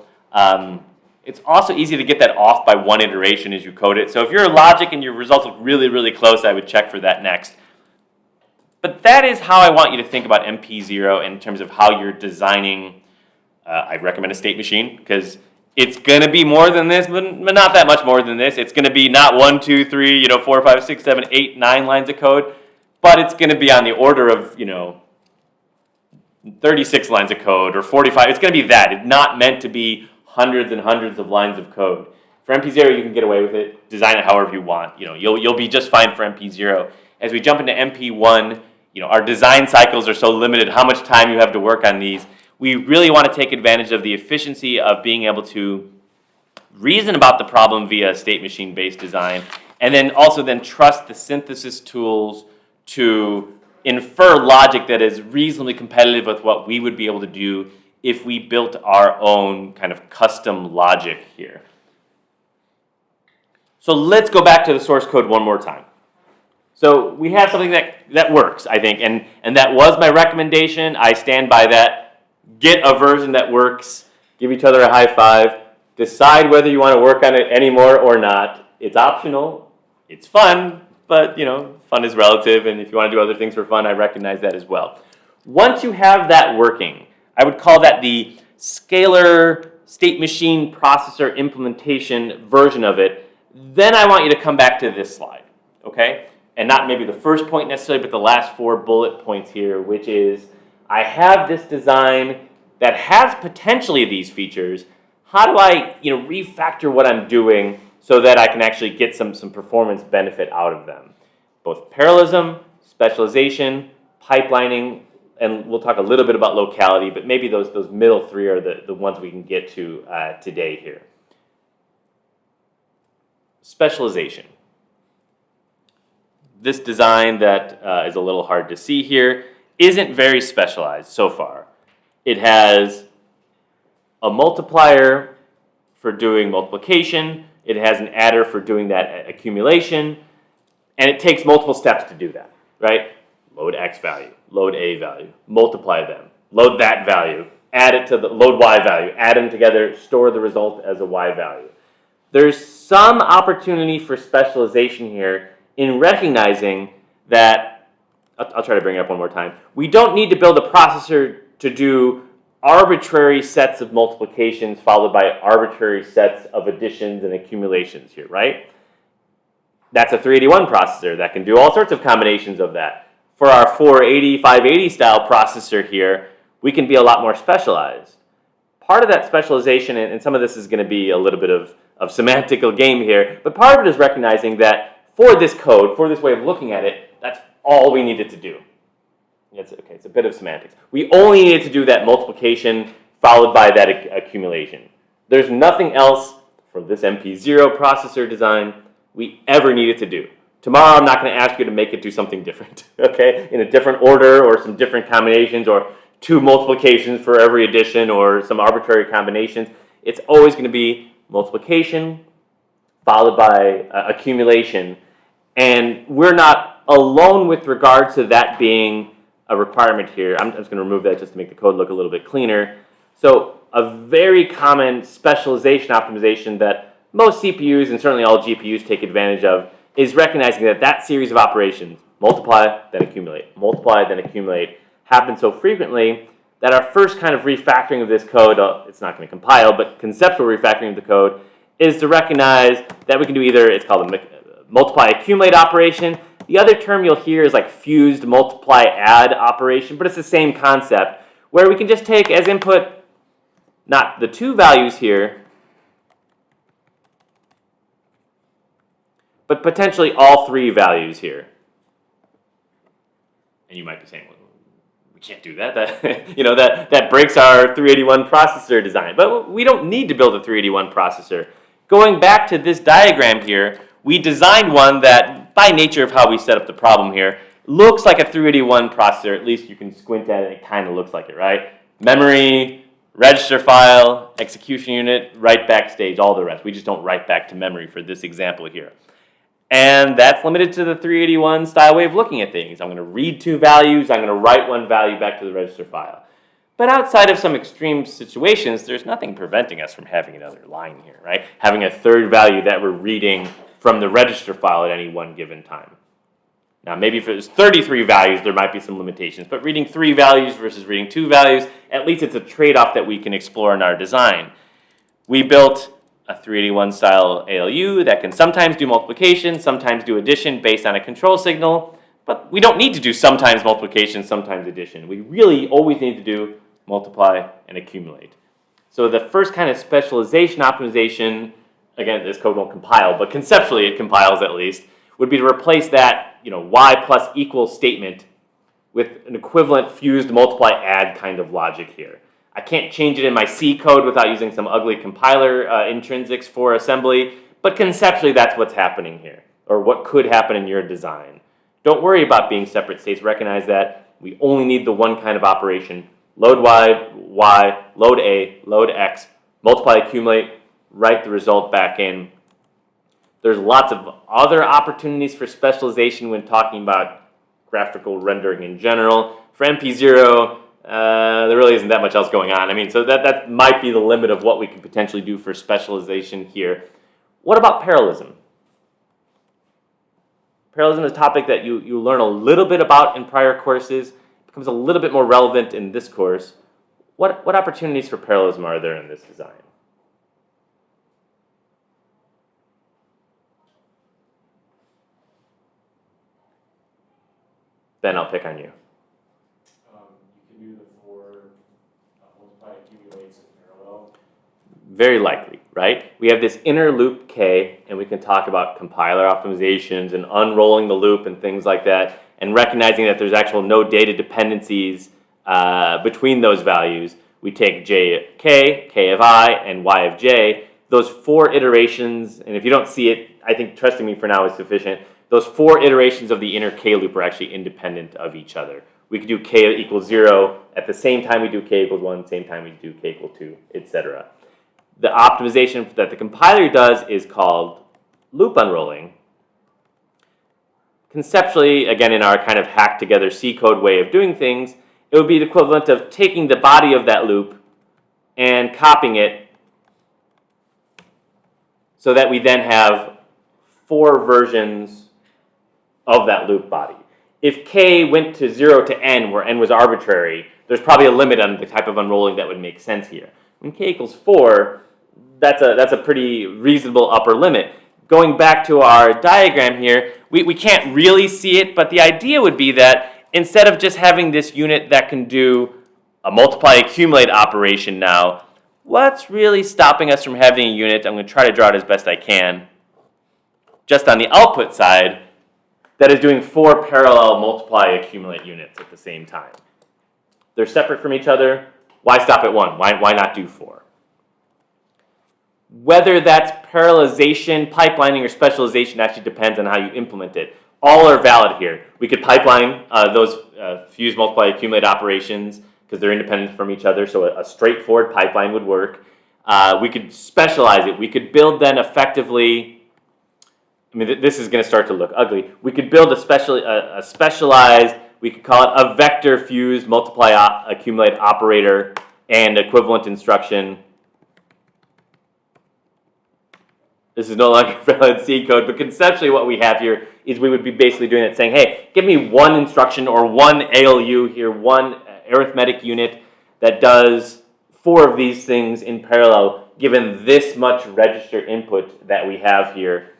It's also easy to get that off by one iteration as you code it. So if your logic and your results look really, really close, I would check for that next. But that is how I want you to think about MP0 in terms of how you're designing. I recommend a state machine, because it's going to be more than this, but not that much more than this. It's going to be not 1, 2, 3, 4, 5, 6, 7, 8, 9 lines of code, but it's going to be on the order of, 36 lines of code or 45. It's going to be that. It's not meant to be hundreds and hundreds of lines of code. For MP0, you can get away with it. Design it however you want. You'll be just fine for MP0. As we jump into MP1, our design cycles are so limited, how much time you have to work on these. We really want to take advantage of the efficiency of being able to reason about the problem via state machine-based design, and then also trust the synthesis tools to infer logic that is reasonably competitive with what we would be able to do if we built our own kind of custom logic here. So let's go back to the source code one more time. So we have something that works, I think, and that was my recommendation. I stand by that. Get a version that works. Give each other a high five. Decide whether you want to work on it anymore or not. It's optional. It's fun, but fun is relative, and if you want to do other things for fun, I recognize that as well. Once you have that working, I would call that the scalar state machine processor implementation version of it. Then I want you to come back to this slide, okay? And not maybe the first point necessarily, but the last 4 bullet points here, which is I have this design that has potentially these features. How do I refactor what I'm doing so that I can actually get some performance benefit out of them? Both parallelism, specialization, pipelining, and we'll talk a little bit about locality, but maybe those middle 3 are the ones we can get to today here. Specialization. This design that is a little hard to see here isn't very specialized so far. It has a multiplier for doing multiplication. It has an adder for doing that accumulation. And it takes multiple steps to do that, right? Load X value, load A value, multiply them, load that value, add it to the load Y value, add them together, store the result as a Y value. There's some opportunity for specialization here in recognizing that, I'll try to bring it up one more time, we don't need to build a processor to do arbitrary sets of multiplications followed by arbitrary sets of additions and accumulations here, right? That's a 381 processor that can do all sorts of combinations of that. For our 480, 580 style processor here, we can be a lot more specialized. Part of that specialization, and some of this is going to be a little bit of semantical game here, but part of it is recognizing that for this code, for this way of looking at it, that's all we needed to do. It's a bit of semantics. We only needed to do that multiplication followed by that accumulation. There's nothing else for this MP0 processor design we ever needed to do. Tomorrow I'm not going to ask you to make it do something different, okay? In a different order or some different combinations or 2 multiplications for every addition or some arbitrary combinations. It's always going to be multiplication followed by accumulation. And we're not alone with regard to that being a requirement here. I'm just going to remove that just to make the code look a little bit cleaner. So a very common specialization optimization that most CPUs and certainly all GPUs take advantage of is recognizing that that series of operations, multiply, then accumulate, happen so frequently that our first kind of refactoring of this code, it's not going to compile, but conceptual refactoring of the code is to recognize that we can do either, it's called a multiply accumulate operation. The other term you'll hear is like fused multiply add operation, but it's the same concept where we can just take as input not the 2 values here, but potentially all 3 values here. And you might be saying, well, we can't do that. That breaks our 381 processor design. But we don't need to build a 381 processor. Going back to this diagram here, we designed one that, by nature of how we set up the problem here, looks like a 381 processor. At least you can squint at it, it kind of looks like it, right? Memory, register file, execution unit, write back stage, all the rest. We just don't write back to memory for this example here. And that's limited to the 381 style way of looking at things. I'm going to read 2 values, I'm going to write 1 value back to the register file. But outside of some extreme situations, there's nothing preventing us from having another line here, right? Having a 3rd value that we're reading from the register file at any one given time. Now, maybe if it was 33 values, there might be some limitations, but reading 3 values versus reading 2 values, at least it's a trade-off that we can explore in our design. We built a 381 style ALU that can sometimes do multiplication, sometimes do addition based on a control signal, but we don't need to do sometimes multiplication, sometimes addition. We really always need to do multiply and accumulate. So the first kind of specialization optimization, again, this code won't compile, but conceptually it compiles at least, would be to replace that y plus equals statement with an equivalent fused multiply add kind of logic here. I can't change it in my C code without using some ugly compiler intrinsics for assembly, but conceptually that's what's happening here, or what could happen in your design. Don't worry about being separate states. Recognize that we only need the one kind of operation. Load y, load a, load x, multiply, accumulate, write the result back in. There's lots of other opportunities for specialization when talking about graphical rendering in general. For MP0, there really isn't that much else going on. I mean, so that might be the limit of what we could potentially do for specialization here. What about parallelism? Parallelism is a topic that you learn a little bit about in prior courses. It becomes a little bit more relevant in this course. What opportunities for parallelism are there in this design? Ben, I'll pick on you. You can do the four multiply accumulates in parallel. Very likely, right? We have this inner loop K, and we can talk about compiler optimizations and unrolling the loop and things like that, and recognizing that there's actual no data dependencies between those values. We take J of K, K of I, and Y of J. Those four iterations, and if you don't see it, I think trusting me for now is sufficient. Those four iterations of the inner K loop are actually independent of each other. We could do K equals 0 at the same time we do K equals 1, same time we do K equal 2, etc. The optimization that the compiler does is called loop unrolling. Conceptually, again, in our kind of hacked together C code way of doing things, it would be the equivalent of taking the body of that loop and copying it so that we then have four versions of that loop body. If K went to 0 to N, where N was arbitrary, there's probably a limit on the type of unrolling that would make sense here. When K equals 4, that's a pretty reasonable upper limit. Going back to our diagram here, we can't really see it, but the idea would be that instead of just having this unit that can do a multiply accumulate operation now, what's really stopping us from having a unit, I'm going to try to draw it as best I can, just on the output side, that is doing four parallel multiply accumulate units at the same time. They're separate from each other. Why stop at one? Why not do four? Whether that's parallelization, pipelining, or specialization actually depends on how you implement it. All are valid here. We could pipeline those fuse, multiply, accumulate operations because they're independent from each other, so a straightforward pipeline would work. We could specialize it. We could build then effectively, I mean, this is going to start to look ugly. We could build a specialized, we could call it a vector fuse, multiply, accumulate operator and equivalent instruction. This is no longer valid C code, but conceptually what we have here is we would be basically doing it saying, hey, give me one instruction or one ALU here, one arithmetic unit that does four of these things in parallel, given this much register input that we have here.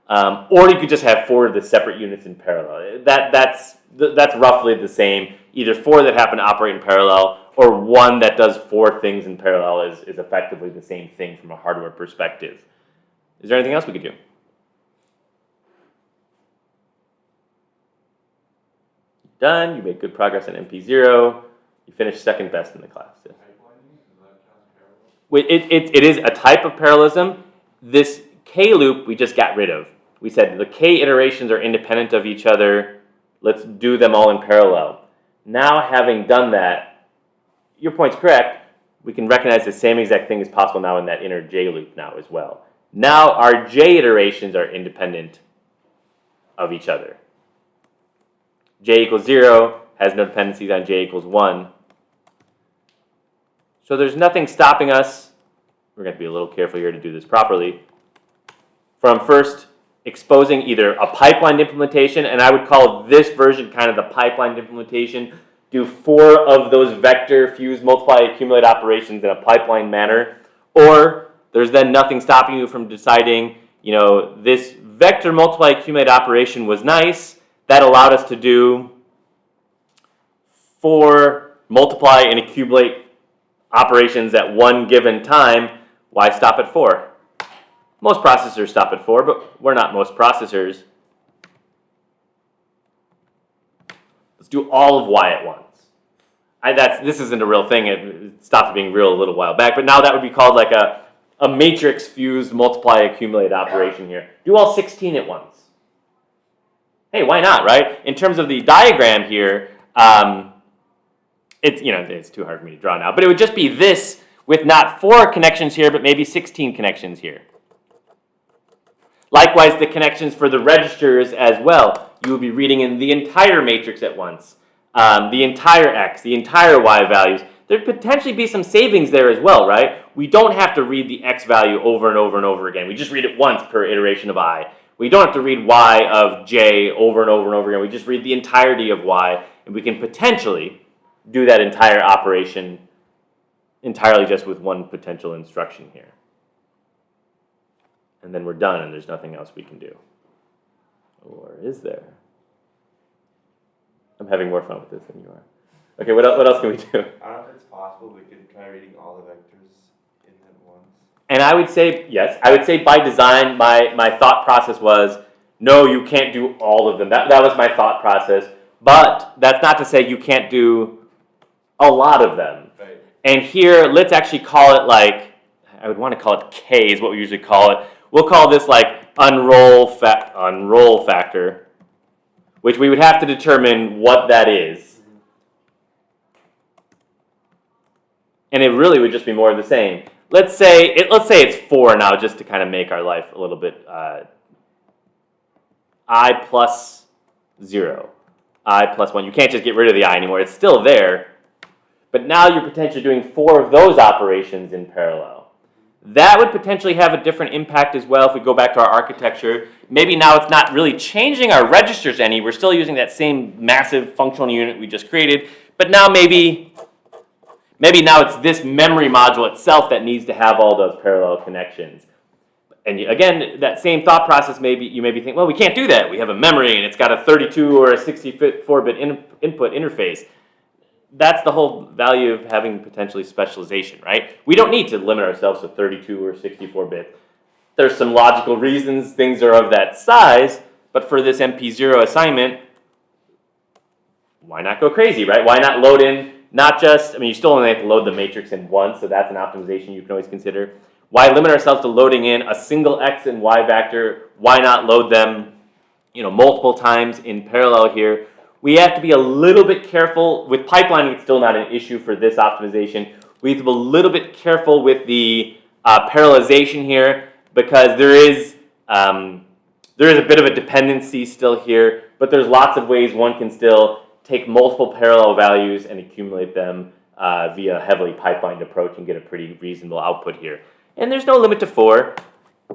Or you could just have four of the separate units in parallel. That's roughly the same. Either four that happen to operate in parallel or one that does four things in parallel is effectively the same thing from a hardware perspective. Is there anything else we could do? Done. You made good progress on MP0. You finished second best in the class. Yes. It is a type of parallelism. This K loop we just got rid of. We said the K iterations are independent of each other. Let's do them all in parallel. Now, having done that, your point's correct. We can recognize the same exact thing is possible now in that inner J loop now as well. Now our J iterations are independent of each other. J equals 0 has no dependencies on J equals 1. So there's nothing stopping us, we're going to be a little careful here to do this properly, from first exposing either a pipelined implementation, and I would call this version kind of the pipelined implementation, do four of those vector, fuse, multiply, accumulate operations in a pipeline manner, or there's then nothing stopping you from deciding, you know, this vector multiply accumulate operation was nice. That allowed us to do four multiply and accumulate operations at one given time. Why stop at four? Most processors stop at four, but we're not most processors. Let's do all of y at once. This isn't a real thing. It stopped being real a little while back, but now that would be called like a matrix fused multiply accumulate operation here. Do all 16 at once. hey, why not, right? In terms of the diagram here, it's too hard for me to draw now, but it would just be this with not 4 connections here, but maybe 16 connections here. Likewise, the connections for the registers as well. You will be reading in the entire matrix at once, the entire X, the entire Y values. There'd potentially be some savings there as well, right? We don't have to read the X value over and over and over again. We just read it once per iteration of I. We don't have to read Y of J over and over and over again. We just read the entirety of Y, and we can potentially do that entire operation entirely just with one potential instruction here. And then we're done, and there's nothing else we can do. Or is there? I'm having more fun with this than you are. Okay, what else can we do? I don't know if it's possible we could try reading all the vectors in at once. And I would say, yes, I would say by design, my thought process was, no, you can't do all of them. That was my thought process. But that's not to say you can't do a lot of them. Right. And here, let's actually call it like, I would want to call it K is what we usually call it. We'll call this like unroll factor, which we would have to determine what that is. And it really would just be more of the same. Let's say it's 4 now, just to kind of make our life a little bit I plus 0, I plus 1. You can't just get rid of the I anymore. It's still there. But now you're potentially doing 4 of those operations in parallel. That would potentially have a different impact as well if we go back to our architecture. Maybe now it's not really changing our registers any. We're still using that same massive functional unit we just created. But now maybe now it's this memory module itself that needs to have all those parallel connections. And again, that same thought process, you may be thinking, well, we can't do that. We have a memory and it's got a 32 or a 64-bit input interface. That's the whole value of having potentially specialization, right? We don't need to limit ourselves to 32 or 64 bits. There's some logical reasons things are of that size, but for this MP0 assignment, why not go crazy, right? Why not load in not just, you still only have to load the matrix in once, so that's an optimization you can always consider. Why limit ourselves to loading in a single X and Y vector? Why not load them, multiple times in parallel here? We have to be a little bit careful. With pipelining, it's still not an issue for this optimization. We have to be a little bit careful with the parallelization here because there is a bit of a dependency still here, but there's lots of ways one can still take multiple parallel values and accumulate them via a heavily pipelined approach and get a pretty reasonable output here. And there's no limit to 4.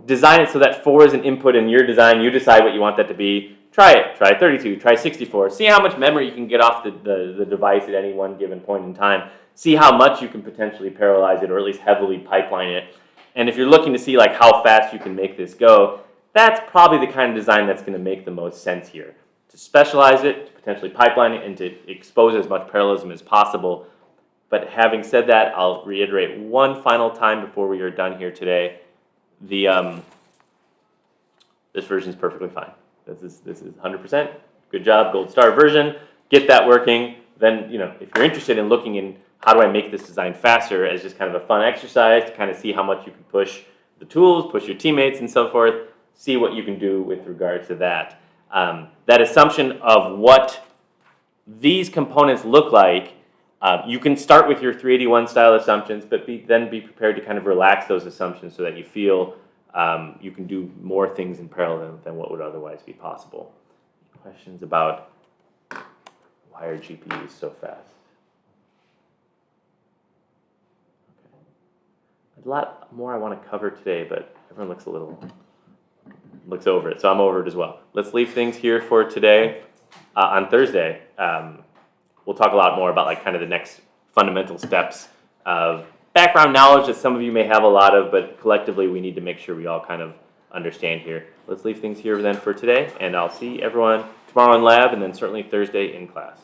Design it so that 4 is an input in your design. You decide what you want that to be. Try it. Try 32. Try 64. See how much memory you can get off the device at any one given point in time. See how much you can potentially parallelize it or at least heavily pipeline it. And if you're looking to see like how fast you can make this go, that's probably the kind of design that's going to make the most sense here. To specialize it, to potentially pipeline it, and to expose as much parallelism as possible. But having said that, I'll reiterate one final time before we are done here today. This version is perfectly fine. This is 100%. Good job, gold star version. Get that working. Then, if you're interested in looking in how do I make this design faster as just kind of a fun exercise to kind of see how much you can push the tools, push your teammates and so forth, see what you can do with regards to that. That assumption of what these components look like, you can start with your 381 style assumptions, but then be prepared to kind of relax those assumptions so that you feel you can do more things in parallel than what would otherwise be possible. Questions about why are GPUs so fast? Okay. A lot more I want to cover today, but everyone looks over it, so I'm over it as well. Let's leave things here for today. On Thursday, we'll talk a lot more about like kind of the next fundamental steps of background knowledge that some of you may have a lot of, but collectively we need to make sure we all kind of understand here. Let's leave things here then for today, and I'll see everyone tomorrow in lab and then certainly Thursday in class.